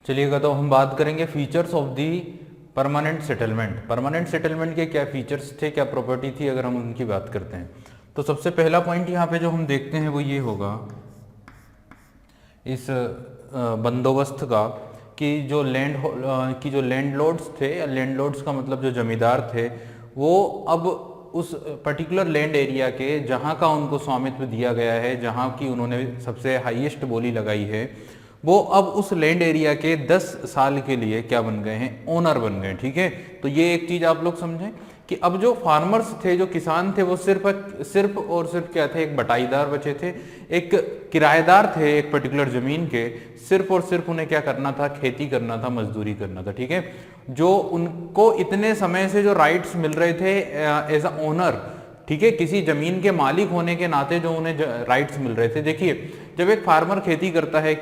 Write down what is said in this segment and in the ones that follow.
चलिएगा, तो हम बात करेंगे features of the permanent settlement. Permanent settlement के क्या फीचर्स थे, क्या प्रॉपर्टी थी, अगर हम उनकी बात करते हैं तो सबसे पहला पॉइंट यहाँ पे जो हम देखते हैं वो ये होगा इस बंदोबस्त का कि जो लैंडलॉर्ड्स थे, या लैंडलॉर्ड्स का मतलब जो जमींदार थे, वो अब उस पर्टिकुलर लैंड एरिया के जहाँ का उनको स्वामित्व दिया गया है, जहाँ की उन्होंने सबसे हाईएस्ट बोली लगाई है, वो अब उस लैंड एरिया के 10 साल के लिए क्या बन गए हैं, ओनर बन गए। ठीक है, तो ये एक चीज आप लोग समझें कि अब जो फार्मर्स थे, जो किसान थे, वो सिर्फ और सिर्फ क्या थे, एक बटाईदार बचे थे, एक किराएदार थे एक पर्टिकुलर जमीन के। सिर्फ और सिर्फ उन्हें क्या करना था, खेती करना था, मजदूरी करना था। ठीक है, जो उनको इतने समय से जो राइट्स मिल रहे थे एज अ ओनर, ठीक है, किसी जमीन के मालिक होने के नाते जो उन्हें राइट्स मिल रहे थे। देखिए, जब एक फार्मर खेती करता है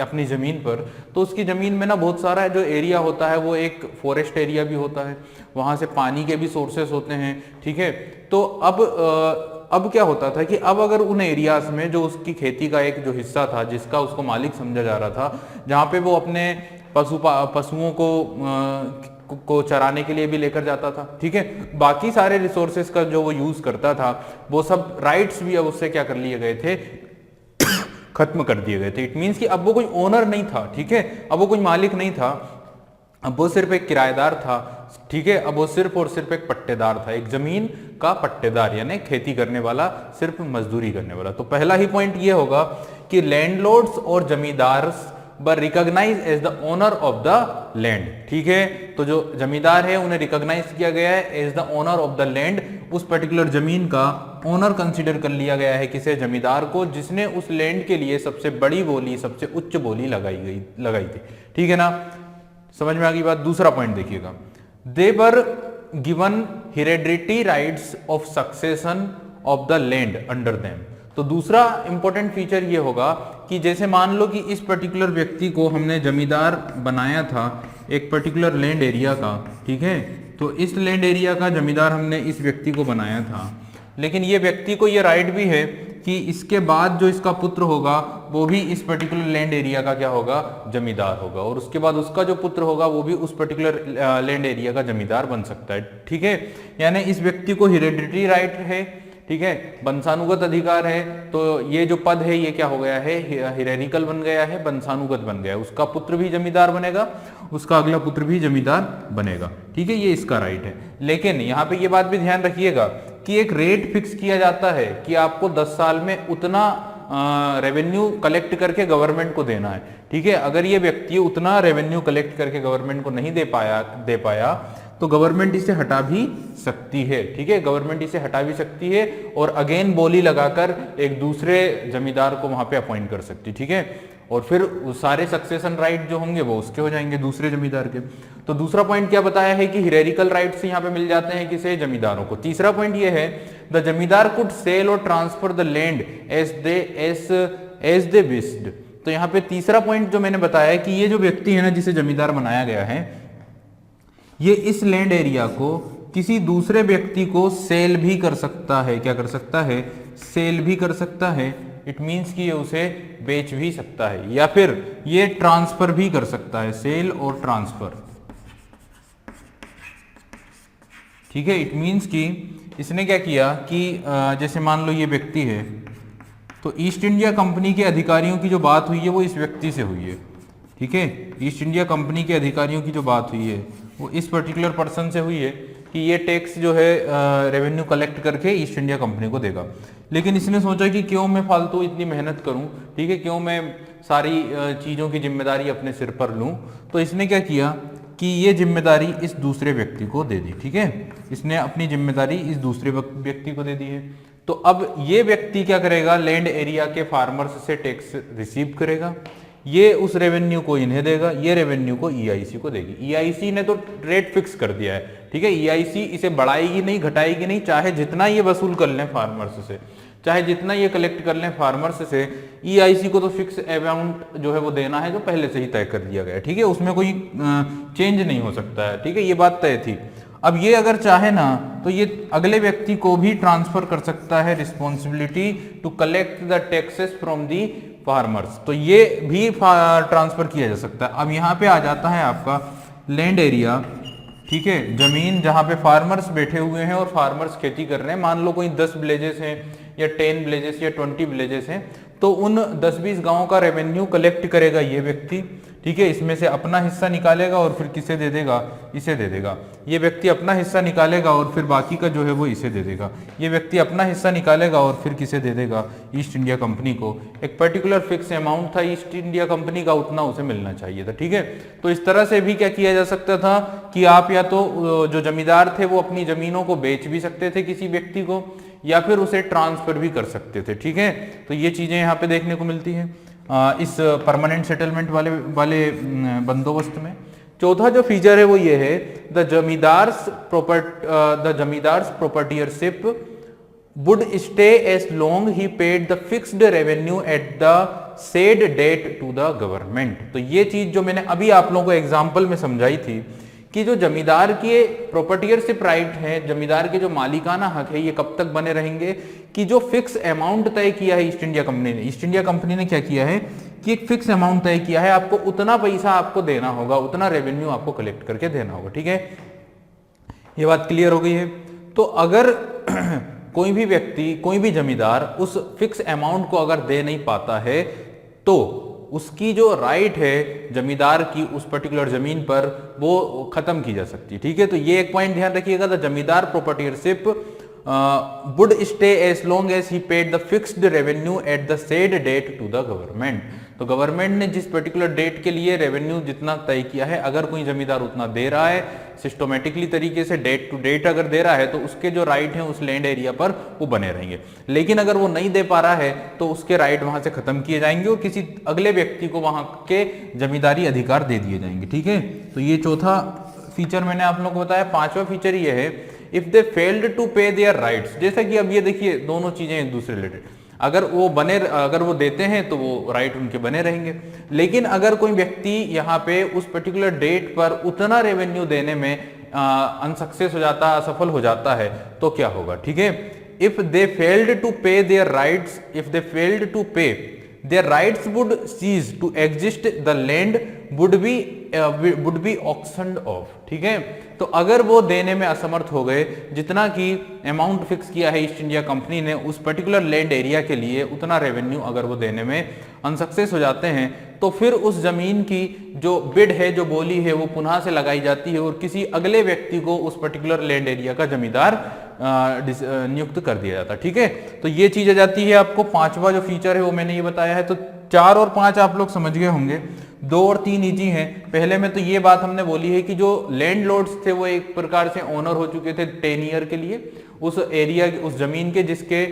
अपनी जमीन पर, तो उसकी जमीन में ना बहुत सारा जो एरिया होता है वो एक फॉरेस्ट एरिया भी होता है, वहां से पानी के भी सोर्सेस होते हैं। ठीक है, तो अब क्या होता था कि अब अगर उन एरियाज में जो उसकी खेती का एक जो हिस्सा था, जिसका उसको मालिक समझा जा रहा था, जहाँ पे वो अपने पशुओं को चराने के लिए भी लेकर जाता था, ठीक है, बाकी सारे रिसोर्सेज का जो वो यूज करता था, वो सब राइट्स भी अब उससे क्या कर लिए गए थे, खत्म कर दिए गए थे। इट मीन्स कि अब वो कोई ओनर नहीं था। ठीक है, अब वो कोई मालिक नहीं था, अब वो सिर्फ एक किराएदार था। ठीक है, अब वो सिर्फ और सिर्फ एक पट्टेदार था, एक जमीन का पट्टेदार, यानी खेती करने वाला, सिर्फ मजदूरी करने वाला। तो पहला ही पॉइंट ये होगा कि लैंडलॉर्ड्स और zamindars were recognise as the owner of the land. ठीक है, तो जो जमींदार है उन्हें रिकॉग्नाइज किया गया है as the owner of the land, उस पर्टिकुलर जमीन का ओनर कंसीडर कर लिया गया है किसे, जमींदार को, जिसने उस लैंड के लिए सबसे बड़ी बोली, सबसे उच्च बोली लगाई थी। ठीक है ना, समझ में आ गई बात। दूसरा पॉइंट देखिएगा, they were given hereditary rights of succession of the land under them. तो दूसरा इंपॉर्टेंट फीचर ये होगा कि जैसे मान लो कि इस पर्टिकुलर व्यक्ति को हमने जमींदार बनाया था एक पर्टिकुलर लैंड एरिया का, ठीक है, तो इस लैंड एरिया का जमींदार हमने इस व्यक्ति को बनाया था, लेकिन ये व्यक्ति को ये राइट भी है कि इसके बाद जो इसका पुत्र होगा वो भी इस पर्टिकुलर लैंड एरिया का क्या होगा, जमींदार होगा, और उसके बाद उसका जो पुत्र होगा वो भी उस पर्टिकुलर लैंड एरिया का जमींदार बन सकता है। ठीक है, यानी इस व्यक्ति को हेरेडिटरी राइट है, ठीक है, वंशानुगत अधिकार है, तो ये जो पद है ये क्या हो गया है, हिरेरिकल बन गया है, वंशानुगत बन गया है। उसका पुत्र भी जमींदार बनेगा, उसका अगला पुत्र भी जमींदार बनेगा। ठीक है, ये इसका राइट है। लेकिन यहाँ पे ये बात भी ध्यान रखिएगा कि एक रेट फिक्स किया जाता है कि आपको 10 साल में उतना रेवेन्यू कलेक्ट करके गवर्नमेंट को देना है। ठीक है, अगर ये व्यक्ति उतना रेवेन्यू कलेक्ट करके गवर्नमेंट को नहीं दे पाया तो गवर्नमेंट इसे हटा भी सकती है। ठीक है, गवर्नमेंट इसे हटा भी सकती है और अगेन बोली लगाकर एक दूसरे जमींदार को वहां पे अपॉइंट कर सकती है। ठीक है, और फिर सारे सक्सेशन राइट जो होंगे वो उसके हो जाएंगे, दूसरे जमींदार के। तो दूसरा पॉइंट क्या बताया है कि हिरेरिकल राइट्स यहाँ पे मिल जाते हैं किसे, जमींदारों को। तीसरा पॉइंट ये है, द जमींदार कुड सेल और transfer the land as they wished. तो यहाँ पे तीसरा पॉइंट जो मैंने बताया है कि ये जो व्यक्ति है ना, जिसे जमींदार बनाया गया है, ये इस लैंड एरिया को किसी दूसरे व्यक्ति को सेल भी कर सकता है। क्या कर सकता है, सेल भी कर सकता है। इट मींस कि ये उसे बेच भी सकता है, या फिर ये ट्रांसफर भी कर सकता है, सेल और ट्रांसफर। ठीक है, इट मींस कि इसने क्या किया कि जैसे मान लो ये व्यक्ति है, तो ईस्ट इंडिया कंपनी के अधिकारियों की जो बात हुई है वो इस व्यक्ति से हुई है। ठीक है, ईस्ट इंडिया कंपनी के अधिकारियों की जो बात हुई है वो इस पर्टिकुलर पर्सन से हुई है कि ये टैक्स जो है रेवेन्यू कलेक्ट करके ईस्ट इंडिया कंपनी को देगा। लेकिन इसने सोचा कि क्यों मैं फालतू इतनी मेहनत करूं, ठीक है, क्यों मैं सारी चीज़ों की जिम्मेदारी अपने सिर पर लूं। तो इसने क्या किया कि ये जिम्मेदारी इस दूसरे व्यक्ति को दे दी। ठीक है, इसने अपनी जिम्मेदारी इस दूसरे व्यक्ति को दे दी है। तो अब ये व्यक्ति क्या करेगा, लैंड एरिया के फार्मर्स से टैक्स रिसीव करेगा, ये उस रेवेन्यू को इन्हें देगा, ये रेवेन्यू को ईआईसी को देगी। ईआईसी ने तो रेट फिक्स कर दिया है। ठीक है, ईआईसी इसे बढ़ाएगी नहीं, घटाएगी नहीं, चाहे जितना ये वसूल कर लें फार्मर्स से, चाहे जितना ये कलेक्ट कर लें फार्मर्स से, ईआईसी को तो फिक्स अमाउंट जो है वो देना है, जो पहले से ही तय कर दिया गया। ठीक है, उसमें कोई चेंज नहीं हो सकता है। ठीक है, ये बात तय थी। अब ये अगर चाहे ना तो ये अगले व्यक्ति को भी ट्रांसफर कर सकता है responsibility to collect the taxes from the farmers, तो ये भी ट्रांसफर किया जा सकता है। अब यहाँ पे आ जाता है आपका लैंड एरिया, ठीक है, जमीन जहाँ पे फार्मर्स बैठे हुए हैं और फार्मर्स खेती कर रहे हैं। मान लो कोई 10 विलेजेस हैं या 10 विलेजेस या 20 विलेजेस हैं, तो उन 10-20 गांवों का रेवेन्यू कलेक्ट करेगा ये व्यक्ति, ठीक है, इसमें से अपना हिस्सा निकालेगा और फिर किसे दे देगा, इसे दे देगा। ये व्यक्ति अपना हिस्सा निकालेगा और फिर बाकी का जो है वो इसे दे देगा। ये व्यक्ति अपना हिस्सा निकालेगा और फिर किसे दे देगा, ईस्ट इंडिया कंपनी को। एक पर्टिकुलर फिक्स अमाउंट था ईस्ट इंडिया कंपनी का, उतना उसे मिलना चाहिए था, ठीक है। तो इस तरह से भी क्या किया जा सकता था कि आप या तो जो जमींदार थे वो अपनी जमीनों को बेच भी सकते थे किसी व्यक्ति को, या फिर उसे ट्रांसफर भी कर सकते थे, ठीक है। तो ये चीजें यहाँ पे देखने को मिलती है इस परमानेंट सेटलमेंट वाले बंदोबस्त में। चौथा जो फीचर है वो ये है, the zamindars proprietorship would stay as long he paid the fixed revenue at the said date to the government. तो ये चीज जो मैंने अभी आप लोगों को एग्जाम्पल में समझाई थी कि जो जमींदार के प्रॉपर्टीयरशिप राइट है, जमींदार के जो मालिकाना हक है, ये कब तक बने रहेंगे कि जो फिक्स अमाउंट तय किया है ईस्ट इंडिया कंपनी ने। ईस्ट इंडिया कंपनी ने क्या किया है कि एक फिक्स अमाउंट तय किया है, आपको उतना पैसा आपको देना होगा, उतना रेवेन्यू आपको कलेक्ट करके देना होगा, ठीक है। ये बात क्लियर हो गई है। तो अगर कोई भी व्यक्ति, कोई भी जमींदार उस फिक्स अमाउंट को अगर दे नहीं पाता है, तो उसकी जो राइट है जमींदार की उस पर्टिकुलर जमीन पर, वो खत्म की जा सकती है, ठीक है। तो ये एक पॉइंट ध्यान रखिएगा, the zamindar proprietorship would stay as long as he paid the fixed revenue at the said date to the government. तो गवर्नमेंट ने जिस पर्टिकुलर डेट के लिए रेवेन्यू जितना तय किया है, अगर कोई जमींदार उतना दे रहा है सिस्टोमेटिकली तरीके से, डेट टू डेट अगर दे रहा है, तो उसके जो राइट हैं उस लैंड एरिया पर वो बने रहेंगे। लेकिन अगर वो नहीं दे पा रहा है तो उसके राइट वहां से खत्म किए जाएंगे और किसी अगले व्यक्ति को वहां के जमींदारी अधिकार दे दिए जाएंगे, ठीक है। तो ये चौथा फीचर मैंने आप लोगों को बताया। पांचवा फीचर ये है, if they failed to pay their rights. जैसा कि अब ये देखिए दोनों चीजें एक दूसरे रिलेटेड, अगर वो देते हैं तो वो राइट उनके बने रहेंगे। लेकिन अगर कोई व्यक्ति यहाँ पे उस पर्टिकुलर डेट पर उतना रेवेन्यू देने में अनसक्सेस हो जाता, असफल हो जाता है, तो क्या होगा, ठीक है। If they failed to pay their rights, if they failed to pay their rights would cease to exist, the land would be auctioned off, ठीक है। तो अगर वो देने में असमर्थ हो गए, जितना कि अमाउंट फिक्स किया है ईस्ट इंडिया कंपनी ने उस पर्टिकुलर लैंड एरिया के लिए, उतना रेवेन्यू अगर वो देने में अनसक्सेस हो जाते हैं, तो फिर उस जमीन की जो बिड है, जो बोली है, वो पुनः से लगाई जाती है और किसी अगले व्यक्ति को उस पर्टिकुलर लैंड एरिया का जमींदार नियुक्त कर दिया जाता है, ठीक है। तो ये चीज आ जाती है आपको। पांचवा जो फीचर है वो मैंने ये बताया है। तो 4 और 5 आप लोग समझ गए होंगे, 2 और 3 इजी हैं। पहले में तो ये बात हमने बोली है कि जो लैंडलॉर्ड्स थे वो एक प्रकार से ओनर हो चुके थे 10 ईयर के लिए उस एरिया, उस जमीन के, जिसके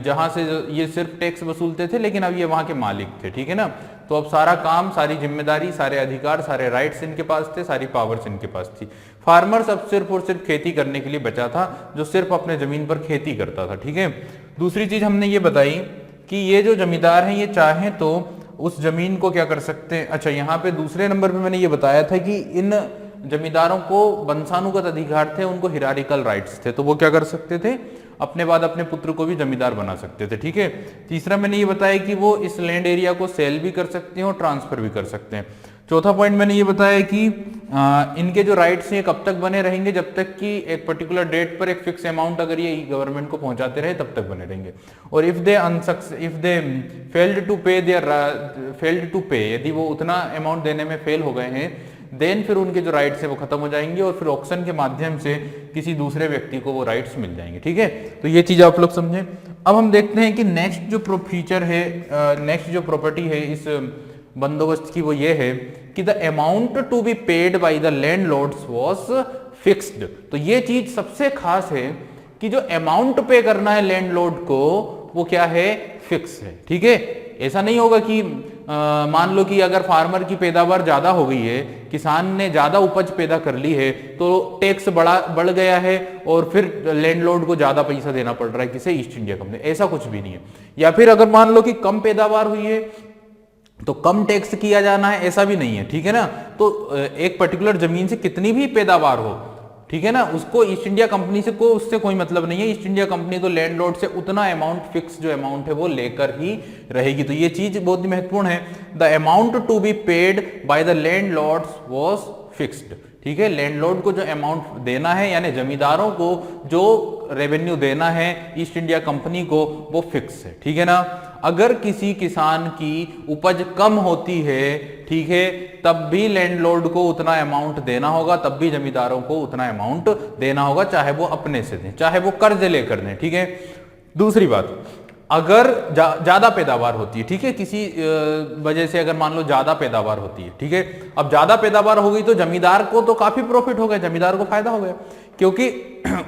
जहां से ये सिर्फ टैक्स वसूलते थे, लेकिन अब ये वहां के मालिक थे, ठीक है ना। तो अब सारा काम, सारी जिम्मेदारी, सारे अधिकार, सारे राइट्स इनके पास थे, सारी पावर्स इनके पास थी। फार्मर्स अब सिर्फ और सिर्फ खेती करने के लिए बचा था, जो सिर्फ अपने जमीन पर खेती करता था, ठीक है। दूसरी चीज हमने ये बताई कि ये जो जमींदार हैं, ये चाहें तो उस जमीन को क्या कर सकते हैं। अच्छा, यहाँ पे दूसरे नंबर पे मैंने ये बताया था कि इन जमींदारों को वंशानुगत अधिकार थे, उनको हिरारिकल राइट्स थे, तो वो क्या कर सकते थे, अपने बाद अपने पुत्र को भी जमींदार बना सकते थे, ठीक है। तीसरा मैंने ये बताया कि वो इस लैंड एरिया को सेल भी कर सकते हैं और ट्रांसफर भी कर सकते हैं। चौथा पॉइंट मैंने ये बताया कि इनके जो राइट्स हैं कब तक बने रहेंगे, जब तक कि एक पर्टिकुलर डेट पर एक फिक्स अमाउंट अगर ये गवर्नमेंट को पहुंचाते रहे तब तक बने रहेंगे। और इफ दे फेल्ड टू पे, यदि वो उतना अमाउंट देने में फेल हो गए हैं, देन फिर उनके जो राइट्स है वो खत्म हो जाएंगे और फिर ऑक्शन के माध्यम से किसी दूसरे व्यक्ति को वो राइट्स मिल जाएंगे, ठीक है। तो ये चीज आप लोग समझें। अब हम देखते हैं कि नेक्स्ट जो फीचर है, नेक्स्ट जो प्रॉपर्टी है इस बंदोबस्त की, वो ये है कि the amount to be paid by the landlords was fixed. तो ये चीज सबसे खास है कि जो अमाउंट पे करना है लैंडलॉर्ड को, वो क्या है, फिक्स है, ठीक है। ऐसा नहीं होगा कि मान लो कि अगर फार्मर की पैदावार ज्यादा हो गई है, किसान ने ज्यादा उपज पैदा कर ली है, तो टैक्स बढ़ गया है और फिर लैंडलॉर्ड को ज्यादा पैसा देना पड़ रहा है किसे, ईस्ट इंडिया कंपनी। ऐसा कुछ भी नहीं है। या फिर अगर मान लो कि कम पैदावार हुई है तो कम टैक्स किया जाना है, ऐसा भी नहीं है, ठीक है ना। तो एक पर्टिकुलर जमीन से कितनी भी पैदावार हो, ठीक है ना, उसको ईस्ट इंडिया कंपनी से उससे कोई मतलब नहीं है। ईस्ट इंडिया कंपनी तो लैंडलॉर्ड से उतना अमाउंट, फिक्स जो अमाउंट है वो लेकर ही रहेगी। तो ये चीज बहुत ही महत्वपूर्ण है। The amount to be paid by the landlords was fixed. ठीक है, लैंडलॉर्ड को जो अमाउंट देना है, यानी जमींदारों को जो रेवेन्यू देना है ईस्ट इंडिया कंपनी को, वो फिक्स है। ठीक है ना, अगर किसी किसान की उपज कम होती है, ठीक है, तब भी लैंडलॉर्ड को उतना अमाउंट देना होगा, तब भी जमींदारों को उतना अमाउंट देना होगा, चाहे वो अपने से दें, चाहे वो कर्ज लेकर दें। ठीक है, दूसरी बात, अगर ज्यादा पैदावार होती है, ठीक है, किसी वजह से अगर मान लो ज्यादा पैदावार होती है, ठीक है, अब ज्यादा पैदावार हो गई तो जमींदार को तो काफी प्रॉफिट हो गया, जमींदार को फायदा हो गया, क्योंकि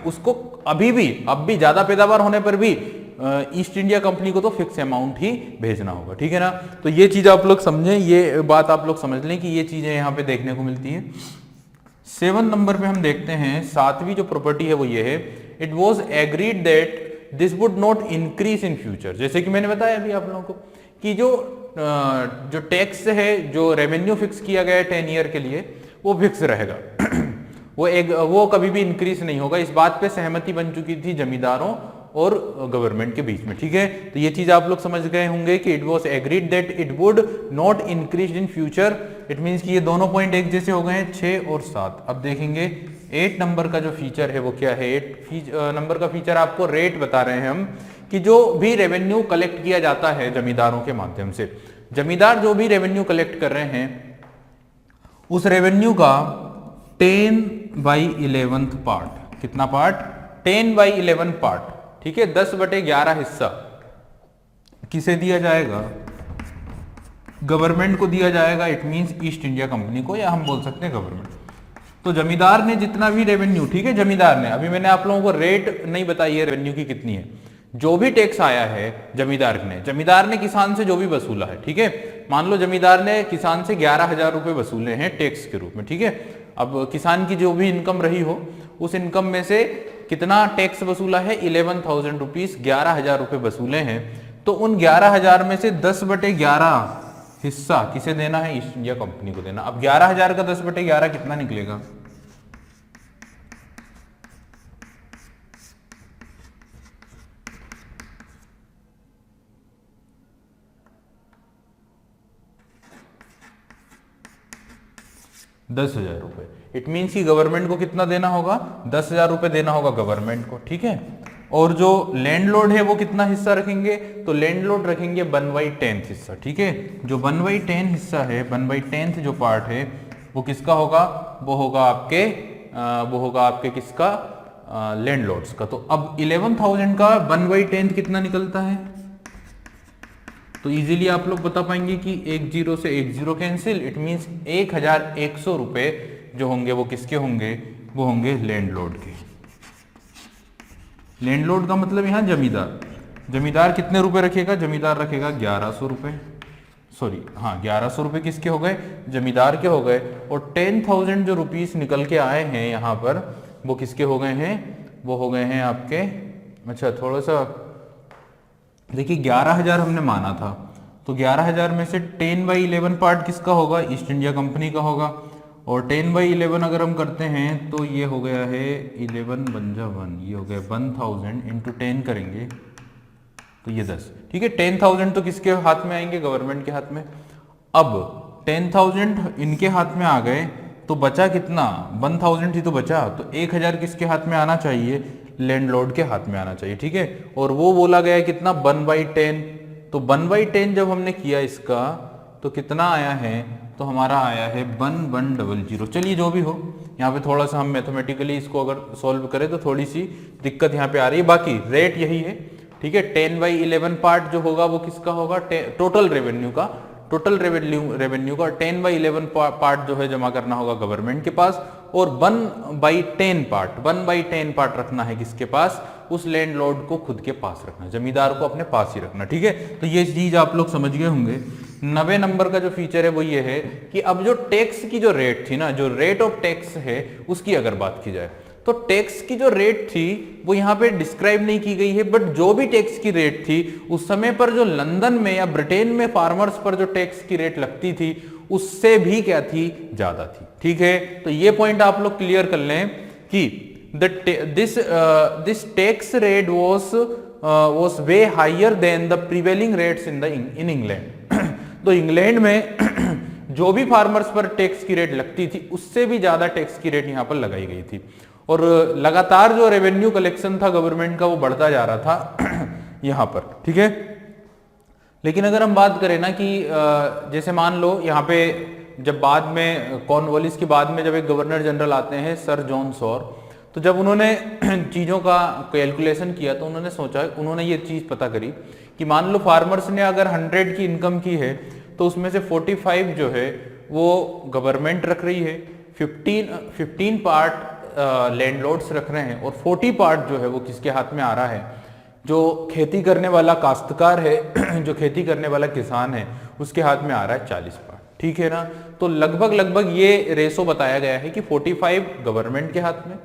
उसको अब भी ज्यादा पैदावार होने पर भी ईस्ट इंडिया कंपनी को तो फिक्स अमाउंट ही भेजना होगा। ठीक है ना, तो ये चीज आप लोग समझें, ये बात आप लोग समझ लें कि ये चीजें यहाँ पे देखने को मिलती है। 7 नंबर पे हम देखते हैं, 7वीं जो प्रॉपर्टी है वो ये है, it was agreed that this would not increase in future. जैसे कि मैंने बताया अभी आप लोगों को कि जो टैक्स है, जो रेवेन्यू फिक्स किया गया है 10 ईयर के लिए, वो फिक्स रहेगा वो कभी भी इंक्रीज नहीं होगा। इस बात पे सहमति बन चुकी थी जमींदारों और गवर्नमेंट के बीच में। ठीक है, तो ये चीज आप लोग समझ गए होंगे कि it was agreed that it would not increase in future. It means कि ये दोनों पॉइंट एक जैसे हो गए हैं, 6 और 7। अब देखेंगे 8 नंबर का जो फीचर है वो क्या है। 8 नंबर का फीचर आपको रेट बता रहे हैं हम, कि जो भी रेवेन्यू कलेक्ट किया जाता है जमींदारों के माध्यम से, जमींदार जो भी रेवेन्यू कलेक्ट कर रहे हैं, उस रेवेन्यू का 10/11 पार्ट, कितना पार्ट, 10/11 पार्ट, ठीक है, 10/11 हिस्सा किसे दिया जाएगा, गवर्नमेंट को दिया जाएगा। It means east India company को, या हम बोल सकते हैं गवर्नमेंट। तो जमींदार ने जितना भी रेवेन्यू, ठीक है, जमींदार ने, अभी मैंने आप लोगों को रेट नहीं बताई है रेवेन्यू की कितनी है, जो भी टैक्स आया है जमींदार ने किसान से जो भी वसूला है, ठीक है, मान लो जमींदार ने किसान से 11,000 रुपए वसूले हैं टैक्स के रूप में। ठीक है, अब किसान की जो भी इनकम रही हो, उस इनकम में से कितना टैक्स वसूला है, 11,000 रुपीज, 11,000 रुपए वसूले हैं। तो उन 11,000 में से 10/11 हिस्सा किसे देना है, ईस्ट इंडिया कंपनी को देना। अब 11,000 का 10/11 कितना निकलेगा, ₹10,000। इट मीन्स कि गवर्नमेंट को कितना देना होगा, 10,000 रुपए देना होगा गवर्नमेंट को। ठीक है, और जो लैंडलॉर्ड है वो कितना हिस्सा रखेंगे, तो लैंडलॉर्ड रखेंगे 1/10 हिस्सा। ठीक है, जो 1/10 हिस्सा है, 1/10 जो पार्ट है वो किसका होगा, वो होगा आपके किसका, लैंडलॉर्ड्स का। तो अब 11,000 का 1/10 कितना निकलता है, तो इजीली आप लोग बता पाएंगे कि 1 0 से 1 0 कैंसिल। इट मींस 1,100 रुपए जो होंगे वो किसके होंगे, वो होंगे लैंडलॉर्ड के। लैंडलॉर्ड का मतलब यहाँ जमींदार कितने रुपए रखेगा, जमींदार रखेगा 1,100 रुपए, सॉरी हाँ 1,100 रुपए किसके हो गए, जमींदार के हो गए। और 10,000 जो रुपीस निकल के आए हैं यहाँ पर, वो किसके हो गए हैं, वो हो गए हैं आपके, अच्छा थोड़ा सा देखिए 11,000 हमने माना था, तो 11,000 में से 10/11 पार्ट किसका होगा, ईस्ट इंडिया कंपनी का होगा। और 10/11 अगर हम करते हैं तो ये हो गया है 11 बन जा 1, ये हो गया 1,000 इंटू 10 करेंगे तो ये 10। ठीक है, 10,000 तो किसके हाथ में आएंगे, गवर्नमेंट के हाथ में। अब 10,000 इनके हाथ में आ गए तो बचा कितना, 1,000 ही तो बचा, तो 1,000 किसके हाथ में आना चाहिए, लैंडलॉर्ड के हाथ में आना चाहिए। ठीक है, और वो बोला गया है कितना, 1/10। तो 1/10 जब हमने किया इसका तो कितना आया है, तो हमारा आया है 1,100। चलिए जो भी हो, यहाँ पे थोड़ा सा हम मैथमेटिकली इसको अगर सॉल्व करें तो थोड़ी सी दिक्कत यहाँ पे आ रही है, बाकी रेट यही है। ठीक है, 10/11 पार्ट जो होगा वो किसका होगा, टोटल रेवेन्यू का 10/11 पार्ट जो है जमा करना होगा गवर्नमेंट के पास, और 1/10 पार्ट रखना है किसके पास, उस लैंडलॉर्ड को खुद के पास रखना, जमींदार को अपने पास ही रखना। ठीक है, तो ये चीज आप लोग समझ गए होंगे। 90 नंबर का जो फीचर है वो ये है कि अब जो टैक्स की जो रेट थी ना, जो रेट ऑफ टैक्स है उसकी अगर बात की जाए, तो टैक्स की जो रेट थी वो यहाँ पे डिस्क्राइब नहीं की गई है, बट जो भी टैक्स की रेट थी उस समय पर जो लंदन में या ब्रिटेन में फार्मर्स पर जो टैक्स की रेट लगती थी उससे भी क्या थी, ज्यादा थी। ठीक है, तो ये पॉइंट आप लोग क्लियर कर लें कि this tax rate was way higher than the prevailing rates in England। तो इंग्लैंड में जो भी फार्मर्स पर टैक्स की रेट लगती थी उससे भी ज्यादा टैक्स की रेट यहाँ पर लगाई गई थी, और लगातार जो रेवेन्यू कलेक्शन था गवर्नमेंट का वो बढ़ता जा रहा था यहाँ पर, ठीक है। लेकिन अगर हम बात करें ना कि जैसे मान लो यहाँ पे जब बाद में कॉर्नवालिस के बाद में जब एक गवर्नर जनरल आते हैं सर जॉन सॉर, तो जब उन्होंने चीज़ों का कैलकुलेशन किया तो उन्होंने सोचा, उन्होंने ये चीज़ पता करी कि मान लो फार्मर्स ने अगर 100 की इनकम की है तो उसमें से 45 जो है वो गवर्नमेंट रख रही है, 15 पार्ट लैंडलॉर्ड्स रख रहे हैं, और 40 पार्ट जो है वो किसके हाथ में आ रहा है, जो खेती करने वाला काश्तकार है जो खेती करने वाला किसान है उसके हाथ में आ रहा है 40 पार्ट, ठीक है ना। तो लगभग ये रेशो बताया गया है कि 45 गवर्नमेंट के हाथ में,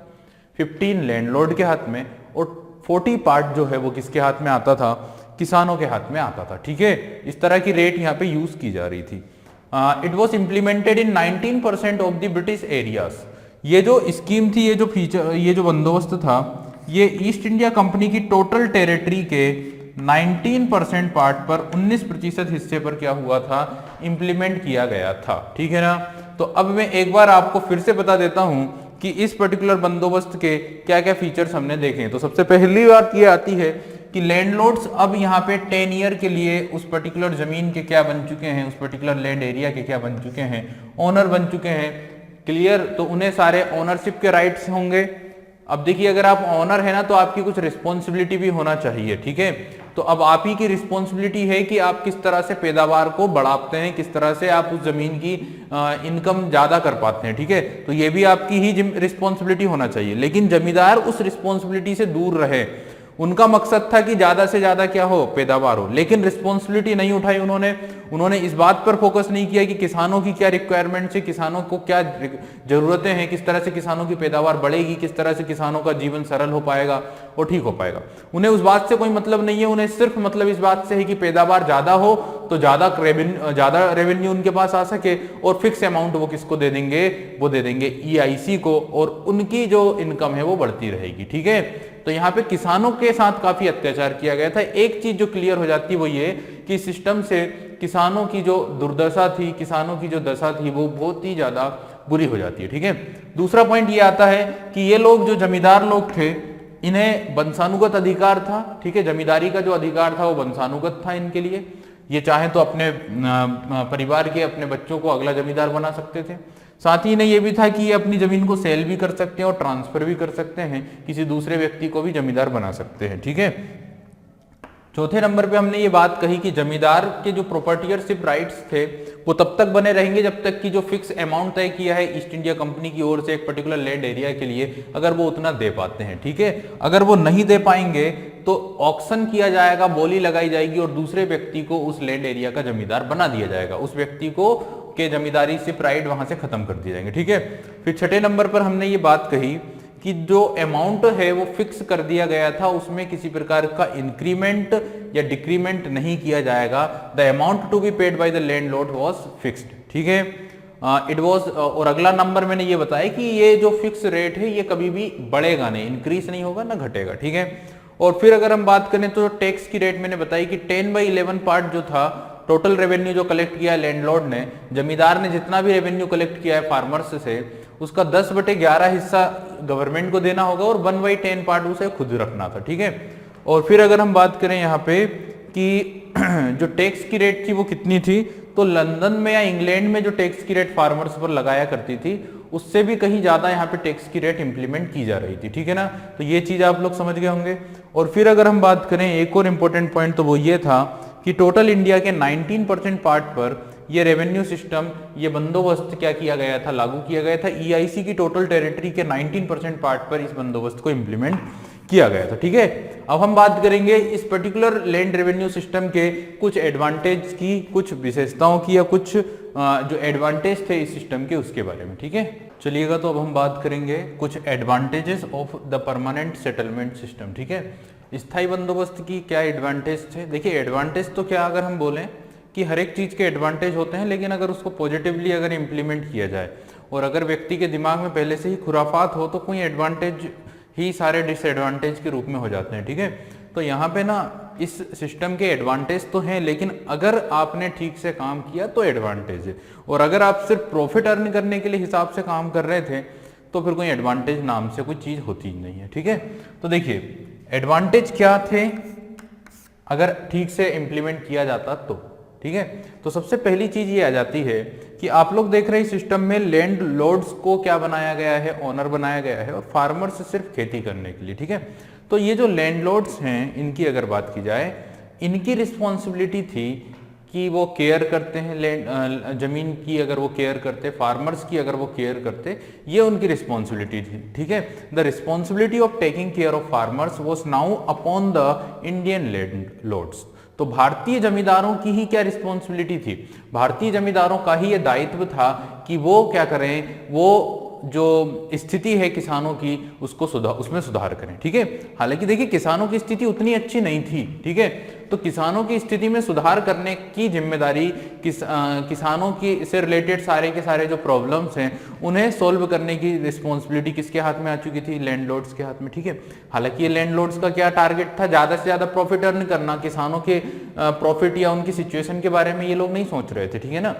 15 लैंडलॉर्ड के हाथ में, और 40 पार्ट जो है वो किसके हाथ में आता था, किसानों के हाथ में आता था, ठीक है। इस तरह की रेट यहाँ पे यूज की जा रही थी। It was implemented in 19% of the British areas. ये जो स्कीम थी, ये जो फीचर, ये जो बंदोबस्त था, ये ईस्ट इंडिया कंपनी की टोटल टेरिटरी के 19% पार्ट पर 19% हिस्से पर क्या हुआ था, इंप्लीमेंट किया गया था, ठीक है ना। तो अब मैं एक बार आपको फिर से बता देता हूं कि इस पर्टिकुलर बंदोबस्त के क्या क्या फीचर्स हमने देखे हैं। तो सबसे पहली बात ये आती है कि लैंडलॉर्ड्स अब यहाँ पे 10 ईयर के लिए उस पर्टिकुलर जमीन के क्या बन चुके हैं, उस पर्टिकुलर लैंड एरिया के क्या बन चुके हैं, ओनर बन चुके हैं, क्लियर। तो उन्हें सारे ओनरशिप के राइट्स होंगे। अब देखिए अगर आप ऑनर है ना तो आपकी कुछ रिस्पॉन्सिबिलिटी भी होना चाहिए, ठीक है। तो अब आप ही की रिस्पॉन्सिबिलिटी है कि आप किस तरह से पैदावार को बढ़ाते हैं, किस तरह से आप उस जमीन की इनकम ज्यादा कर पाते हैं, ठीक है। तो ये भी आपकी ही रिस्पॉन्सिबिलिटी होना चाहिए। लेकिन जमींदार उस रिस्पॉन्सिबिलिटी से दूर रहे, उनका मकसद था कि ज्यादा से ज्यादा क्या हो, पैदावार हो, लेकिन रिस्पॉन्सिबिलिटी नहीं उठाई उन्होंने इस बात पर फोकस नहीं किया कि किसानों की क्या रिक्वायरमेंट्स है, किसानों को क्या जरूरतें हैं, किस तरह से किसानों की पैदावार बढ़ेगी, किस तरह से किसानों का जीवन सरल हो पाएगा और ठीक हो पाएगा। उन्हें उस बात से कोई मतलब नहीं है, उन्हें सिर्फ मतलब इस बात से है कि पैदावार ज्यादा हो तो ज्यादा रेवेन्यू उनके पास आ सके, और फिक्स अमाउंट वो किसको दे देंगे, वो दे देंगे EIC को, और उनकी जो इनकम है वो बढ़ती रहेगी, ठीक है। तो यहाँ पे किसानों के साथ काफी अत्याचार किया गया था। एक चीज जो क्लियर हो जाती है वो ये कि सिस्टम से किसानों की जो दुर्दशा थी, किसानों की जो दशा थी वो बहुत ही ज्यादा बुरी हो जाती है, ठीक है। दूसरा पॉइंट ये आता है कि ये लोग जो जमींदार लोग थे इन्हें वंशानुगत अधिकार था, ठीक है। जमींदारी का जो अधिकार था वो वंशानुगत था इनके लिए। ये चाहे तो अपने परिवार के अपने बच्चों को अगला जमींदार बना सकते थे। साथ ही इन्हें यह भी था कि ये अपनी जमीन को सेल भी कर सकते हैं और ट्रांसफर भी कर सकते हैं, किसी दूसरे व्यक्ति को भी जमींदार बना सकते हैं, ठीक है। चौथे नंबर पे हमने ये बात कही कि जमींदार के जो प्रॉपर्टीयरशिप राइट्स थे वो तब तक बने रहेंगे जब तक कि जो फिक्स अमाउंट तय किया है ईस्ट इंडिया कंपनी की ओर से एक पर्टिकुलर लैंड एरिया के लिए, अगर वो उतना दे पाते हैं, ठीक है। अगर वो नहीं दे पाएंगे तो ऑक्शन किया जाएगा, बोली लगाई जाएगी और दूसरे व्यक्ति को उस लैंड एरिया का जमींदार बना दिया जाएगा, उस व्यक्ति को के जमींदारी से राइट वहां से खत्म कर दिए जाएंगे, ठीक है। फिर छठे नंबर पर हमने ये बात कही कि जो अमाउंट है वो फिक्स कर दिया गया था, उसमें किसी प्रकार का इंक्रीमेंट या डिक्रीमेंट नहीं किया जाएगा। The amount to be paid by the landlord was fixed, ठीक है। इट वाज, और अगला नंबर मैंने ये बताया कि ये जो फिक्स रेट है ये कभी भी बढ़ेगा नहीं, इंक्रीज नहीं होगा ना घटेगा, ठीक है। और फिर अगर हम बात करें तो टैक्स की रेट मैंने बताई कि 10/11 पार्ट जो था टोटल रेवेन्यू जो कलेक्ट किया है लैंडलॉर्ड ने, जमींदार ने जितना भी रेवेन्यू कलेक्ट किया है फार्मर्स से उसका 10/11 हिस्सा गवर्नमेंट को देना होगा और 1/10 पार्ट उसे खुद रखना था, ठीक है। और फिर अगर हम बात करें यहाँ पे कि जो टैक्स की रेट थी वो कितनी थी, तो लंदन में या इंग्लैंड में जो टैक्स की रेट फार्मर्स पर लगाया करती थी उससे भी कहीं ज्यादा यहाँ पे टैक्स की रेट इंप्लीमेंट की जा रही थी, ठीक है ना। तो ये चीज आप लोग समझ गए होंगे। और फिर अगर हम बात करें एक और इंपॉर्टेंट पॉइंट तो वो ये था कि टोटल इंडिया के 19% पार्ट पर ये रेवेन्यू सिस्टम, ये बंदोबस्त क्या किया गया था, लागू किया गया था। EIC की टोटल टेरिटरी के 19% पार्ट पर इस बंदोबस्त को इंप्लीमेंट किया गया था, ठीक है। अब हम बात करेंगे इस पर्टिकुलर लैंड रेवेन्यू सिस्टम के कुछ एडवांटेज की, कुछ विशेषताओं की, या कुछ जो एडवांटेज थे इस सिस्टम के उसके बारे में, ठीक है। चलिएगा तो अब हम बात करेंगे कुछ advantages of the permanent settlement system, ठीक है। स्थायी बंदोबस्त की क्या एडवांटेज थे। देखिए एडवांटेज तो क्या, अगर हम बोलें कि हर एक चीज के एडवांटेज होते हैं, लेकिन अगर उसको पॉजिटिवली अगर इंप्लीमेंट किया जाए और अगर व्यक्ति के दिमाग में पहले से ही खुराफात हो तो कोई एडवांटेज ही सारे डिसएडवांटेज के रूप में हो जाते हैं, ठीक है। तो यहाँ पे ना इस सिस्टम के एडवांटेज तो हैं, लेकिन अगर आपने ठीक से काम किया तो एडवांटेज है, और अगर आप सिर्फ प्रॉफिट अर्न करने के लिए हिसाब से काम कर रहे थे तो फिर कोई एडवांटेज नाम से कोई चीज होती ही नहीं है, ठीक है। तो देखिए एडवांटेज क्या थे अगर ठीक से इंप्लीमेंट किया जाता तो, ठीक है। तो सबसे पहली चीज ये आ जाती है कि आप लोग देख रहे हैं सिस्टम में लैंड लॉर्ड्स को क्या बनाया गया है, ओनर बनाया गया है, और फार्मर्स सिर्फ खेती करने के लिए, ठीक है। तो ये जो लैंड लॉर्ड्स हैं इनकी अगर बात की जाए, इनकी रिस्पॉन्सिबिलिटी थी कि वो केयर करते हैं लैंड जमीन की, अगर वो केयर करते, फार्मर्स की अगर वो केयर करते, ये उनकी रिस्पॉन्सिबिलिटी थी, ठीक है। The responsibility of taking care of farmers was now upon the Indian land lords. तो भारतीय जमींदारों की ही क्या रिस्पॉन्सिबिलिटी थी, भारतीय जमींदारों का ही ये दायित्व था कि वो क्या करें, वो जो स्थिति है किसानों की उसको उसमें सुधार करें, ठीक है। हालांकि देखिए किसानों की स्थिति उतनी अच्छी नहीं थी, ठीक है। तो किसानों की स्थिति में सुधार करने की जिम्मेदारी किसानों की से रिलेटेड सारे के सारे जो प्रॉब्लम्स हैं उन्हें सॉल्व करने की रिस्पॉन्सिबिलिटी किसके हाथ में आ चुकी थी, लैंडलॉर्ड्स के हाथ में, ठीक है। हालांकि ये लैंडलॉर्ड्स का क्या टारगेट था, ज्यादा से ज्यादा प्रॉफिट अर्न करना, किसानों के प्रॉफिट या उनकी सिचुएशन के बारे में ये लोग नहीं सोच रहे थे, ठीक है ना।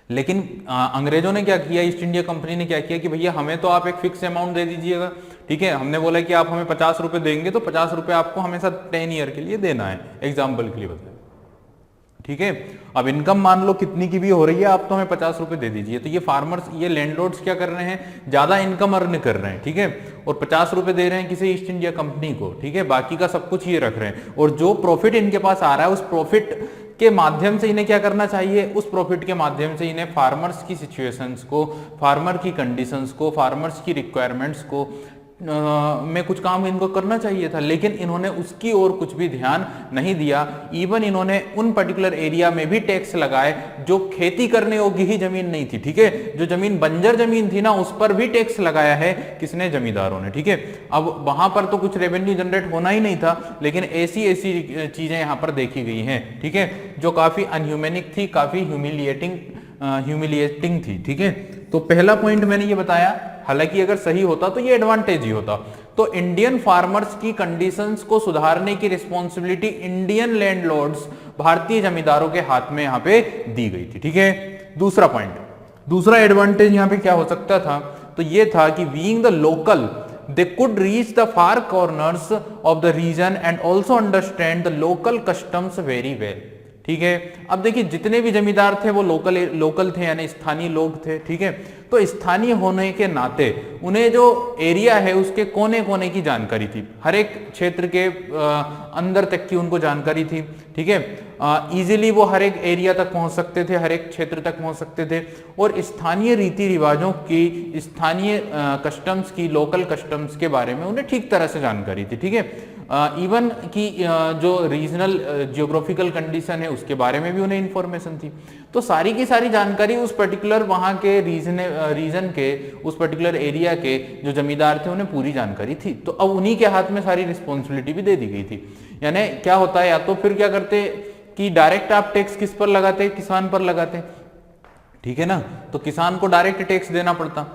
लेकिन अंग्रेजों ने क्या किया, ईस्ट इंडिया कंपनी ने क्या किया कि भैया हमें तो आप एक फिक्स अमाउंट दे दीजिएगा, ठीक है। हमने बोला कि आप हमें 50 रुपए देंगे तो 50 रुपए आपको हमेशा 10 ईयर के लिए देना है, एग्जाम्पल के लिए बताए, ठीक है। अब इनकम मान लो कितनी की भी हो रही है, आप तो हमें 50 रुपए दे दीजिए। तो ये फार्मर्स, ये लैंडलॉर्ड्स क्या कर रहे हैं, ज्यादा इनकम अर्न कर रहे हैं, ठीक है, और 50 रुपए दे रहे हैं किसी ईस्ट इंडिया कंपनी को, ठीक है, बाकी का सब कुछ ये रख रहे हैं, और जो प्रॉफिट इनके पास आ रहा है उस प्रॉफिट के माध्यम से इन्हें क्या करना चाहिए, उस प्रॉफिट के माध्यम से इन्हें फार्मर्स की सिचुएशंस को, फार्मर की कंडीशंस को, फार्मर्स की रिक्वायरमेंट्स को में कुछ काम इनको करना चाहिए था। लेकिन इन्होंने उसकी ओर कुछ भी ध्यान नहीं दिया। इवन इन्होंने उन पर्टिकुलर एरिया में भी टैक्स लगाए जो खेती करने योग्य ही जमीन नहीं थी, ठीक है। जो जमीन बंजर जमीन थी ना, उस पर भी टैक्स लगाया है किसने, जमींदारों ने, ठीक है। अब वहां पर तो कुछ रेवेन्यू जनरेट होना ही नहीं था, लेकिन ऐसी ऐसी चीजें यहां पर देखी गई हैं, ठीक है, जो काफी अनह्यूमेनिक थी, काफी ह्यूमिलिएटिंग थी, ठीक है। तो पहला पॉइंट मैंने ये बताया, हालांकि अगर सही होता तो ये एडवांटेज ही होता। तो इंडियन फार्मर्स की कंडीशंस को सुधारने की रिस्पॉन्सिबिलिटी इंडियन लैंडलॉर्ड्स, भारतीय जमींदारों के हाथ में यहां पे दी गई थी, ठीक है। दूसरा पॉइंट, दूसरा एडवांटेज यहां पे क्या हो सकता था, तो ये था कि being the local they could reach the far corners of the region and also understand the local customs very well, ठीक है। अब देखिए जितने भी जमींदार थे वो लोकल थे, यानी स्थानीय लोग थे, ठीक है। तो स्थानीय होने के नाते उन्हें जो एरिया है उसके कोने कोने की जानकारी थी, हर एक क्षेत्र के अंदर तक की उनको जानकारी थी, ठीक है। इजीली वो हर एक एरिया तक पहुंच सकते थे, हर एक क्षेत्र तक पहुंच सकते थे, और स्थानीय रीति रिवाजों की, स्थानीय कस्टम्स की, लोकल कस्टम्स के बारे में उन्हें ठीक तरह से जानकारी थी, ठीक है। इवन की जो रीजनल जियोग्राफिकल कंडीशन है उसके बारे में भी उन्हें इंफॉर्मेशन थी। तो सारी की सारी जानकारी उस पर्टिकुलर वहां के रीजन के, उस पर्टिकुलर एरिया के जो जमींदार थे उन्हें पूरी जानकारी थी। तो अब उन्हीं के हाथ में सारी रिस्पॉन्सिबिलिटी भी दे दी गई थी। यानी क्या होता है, या तो फिर क्या करते कि डायरेक्ट आप टैक्स किस पर लगाते, किसान पर लगाते, ठीक है ना। तो किसान को डायरेक्ट टैक्स देना पड़ता,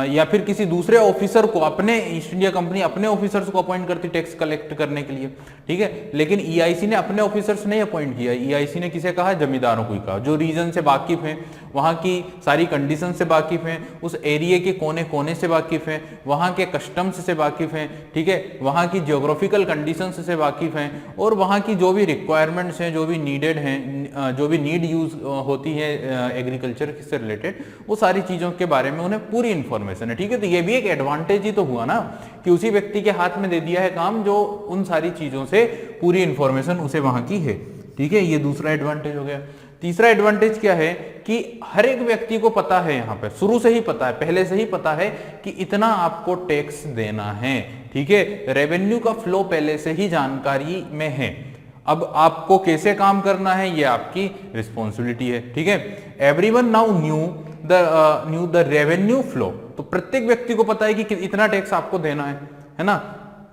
या फिर किसी दूसरे ऑफिसर को, अपने ईस्ट इंडिया कंपनी अपने ऑफिसर्स को अपॉइंट करती टैक्स कलेक्ट करने के लिए, ठीक है। लेकिन ईआईसी ने अपने ऑफिसर्स नहीं अपॉइंट किया, ईआईसी ने किसे कहा, जमींदारों को ही कहा, जो रीजन से वाकिफ हैं, वहां की सारी कंडीशन से वाकिफ हैं, उस एरिया के कोने कोने से वाकिफ हैं, वहां के कस्टम्स से वाकिफ हैं, ठीक है, वहां की जियोग्राफिकल कंडीशंस से वाकिफ हैं, और वहां की जो भी रिक्वायरमेंट्स हैं, जो भी नीडेड हैं, जो भी नीड यूज होती है एग्रीकल्चर से रिलेटेड, वो सारी चीजों के बारे में उन्हें पूरी इंफॉर्मेशन है, ठीक है। तो ये भी एक एडवांटेज ही तो हुआ ना कि उसी व्यक्ति के हाथ में दे दिया है काम जो उन सारी चीजों से पूरी इंफॉर्मेशन उसे वहां की है, ठीक है। ये दूसरा एडवांटेज हो गया। तीसरा एडवांटेज क्या है कि हर एक व्यक्ति को पता है, यहां पर शुरू से ही पता है, पहले से ही पता है कि इतना आपको टैक्स देना है, ठीक है। रेवेन्यू का फ्लो पहले से ही जानकारी में है। अब आपको कैसे काम करना है ये आपकी रिस्पॉन्सिबिलिटी है, ठीक है। Everyone now new the revenue flow. तो प्रत्येक व्यक्ति को पता है कि इतना टैक्स आपको देना है ना।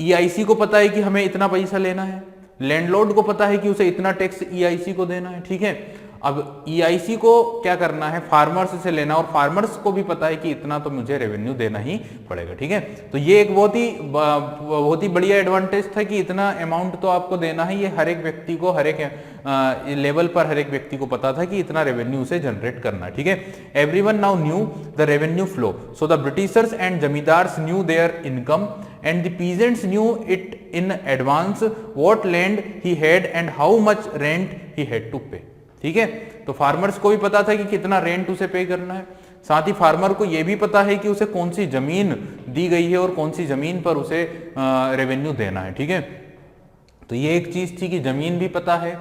ईआईसी को पता है कि हमें इतना पैसा लेना है, लैंडलॉर्ड को पता है कि उसे इतना टैक्स ईआईसी को देना है, ठीक है। अब ईआईसी को क्या करना है, फार्मर्स से लेना, और फार्मर्स को भी पता है कि इतना तो मुझे रेवेन्यू देना ही पड़ेगा। ठीक है, तो ये एक बहुत ही बढ़िया एडवांटेज था कि इतना अमाउंट तो आपको देना है। ये हर एक व्यक्ति को, हर एक लेवल पर हर एक व्यक्ति को पता था कि इतना रेवेन्यू उसे जनरेट करना है। ठीक है, everyone now new the revenue flow, so the Britishers and zamindars new there income and the peasants knew it in advance what land he had and how much rent he had to pay। ठीक है, तो farmers को भी पता था कि कितना rent उसे पे करना है, साथ ही फार्मर को यह भी पता है कि उसे कौन सी जमीन दी गई है और कौन सी जमीन पर उसे रेवेन्यू देना है। ठीक है, तो ये एक चीज थी कि जमीन भी पता है,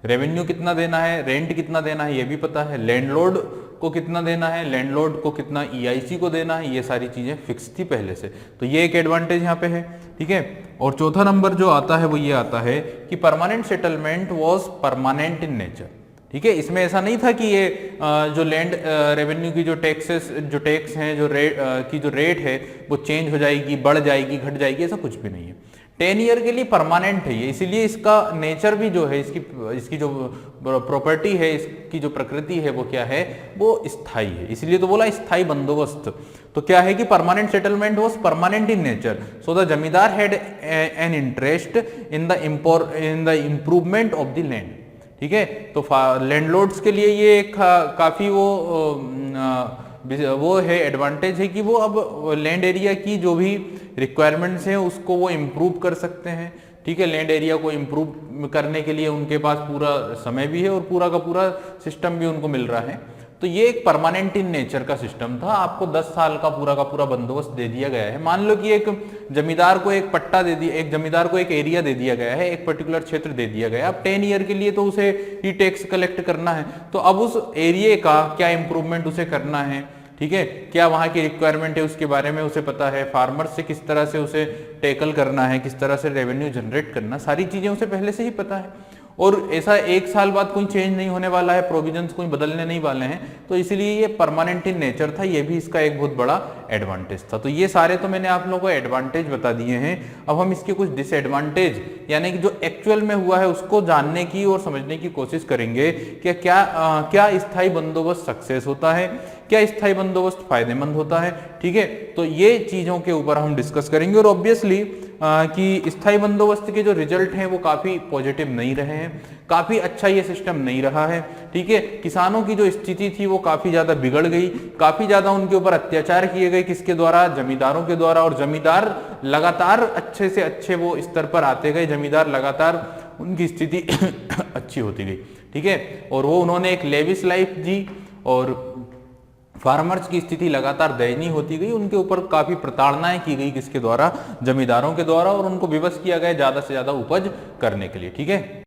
रेवेन्यू कितना देना है, रेंट कितना देना है ये भी पता है, लैंडलॉर्ड को कितना देना है, लैंडलॉर्ड को कितना ईआईसी को देना है, ये सारी चीजें फिक्स थी पहले से। तो ये एक एडवांटेज यहाँ पे है। ठीक है, और चौथा नंबर जो आता है वो ये आता है कि permanent settlement was permanent in nature. ठीक है, इसमें ऐसा नहीं था कि ये जो लैंड रेवेन्यू की जो टैक्स हैं, जो रेट है वो चेंज हो जाएगी, बढ़ जाएगी, घट जाएगी, ऐसा कुछ भी नहीं है। 10 ईयर के लिए परमानेंट है ये, इसीलिए इसका नेचर भी जो है, इसकी जो प्रॉपर्टी है, इसकी जो प्रकृति है वो क्या है, वो स्थायी है, इसलिए तो बोला स्थायी बंदोबस्त। तो क्या है कि permanent settlement was permanent in nature, so the zamindar had an interest in the improvement of the land. ठीक है, तो लैंडलॉर्ड्स के लिए ये काफी वो है एडवांटेज है कि वो अब लैंड एरिया की जो भी रिक्वायरमेंट्स हैं उसको वो इम्प्रूव कर सकते हैं। ठीक है, लैंड एरिया को इम्प्रूव करने के लिए उनके पास पूरा समय भी है और पूरा का पूरा सिस्टम भी उनको मिल रहा है। तो ये एक परमानेंट इन नेचर का सिस्टम था, आपको 10 साल का पूरा बंदोबस्त दे दिया गया है। मान लो कि एक जमींदार को एक पट्टा दे दिया, एक जमींदार को एक एरिया दे दिया गया है, एक पर्टिकुलर क्षेत्र दे दिया गया है। अब 10 ईयर के लिए तो उसे ही टैक्स कलेक्ट करना है, तो अब उस एरिया का क्या इंप्रूवमेंट उसे करना है, ठीक है, क्या वहां की रिक्वायरमेंट है उसके बारे में उसे पता है, फार्मर से किस तरह से उसे टैकल करना है, किस तरह से रेवेन्यू जनरेट करना, सारी चीजें उसे पहले से ही पता है। और ऐसा 1 साल बाद कोई चेंज नहीं होने वाला है, प्रोविजंस कोई बदलने नहीं वाले हैं, तो इसलिए ये परमानेंट इन नेचर था, ये भी इसका एक बहुत बड़ा एडवांटेज था। तो ये सारे तो मैंने आप लोगों को एडवांटेज बता दिए हैं। अब हम इसके कुछ डिसएडवांटेज यानी कि जो एक्चुअल में हुआ है उसको जानने की और समझने की कोशिश करेंगे कि क्या स्थायी बंदोबस्त सक्सेस होता है, क्या स्थायी बंदोबस्त फायदेमंद होता है। ठीक है, तो ये चीजों के ऊपर हम डिस्कस करेंगे। और ऑब्वियसली कि स्थायी बंदोबस्त के जो रिजल्ट हैं वो काफी पॉजिटिव नहीं रहे हैं, काफी अच्छा ये सिस्टम नहीं रहा है। ठीक है, किसानों की जो स्थिति थी वो काफी ज्यादा बिगड़ गई, काफी ज्यादा उनके ऊपर अत्याचार किए गए, किसके द्वारा, जमींदारों के द्वारा। और जमींदार लगातार अच्छे से अच्छे वो स्तर पर आते गए, जमींदार लगातार उनकी स्थिति अच्छी होती गई। ठीक है, और वो उन्होंने एक लेविश लाइफ जी और फार्मर्स की स्थिति लगातार दयनीय होती गई, उनके ऊपर काफी प्रताड़नाएं की गई, किसके द्वारा, जमींदारों के द्वारा, और उनको विवश किया गया ज्यादा से ज्यादा उपज करने के लिए। ठीक है।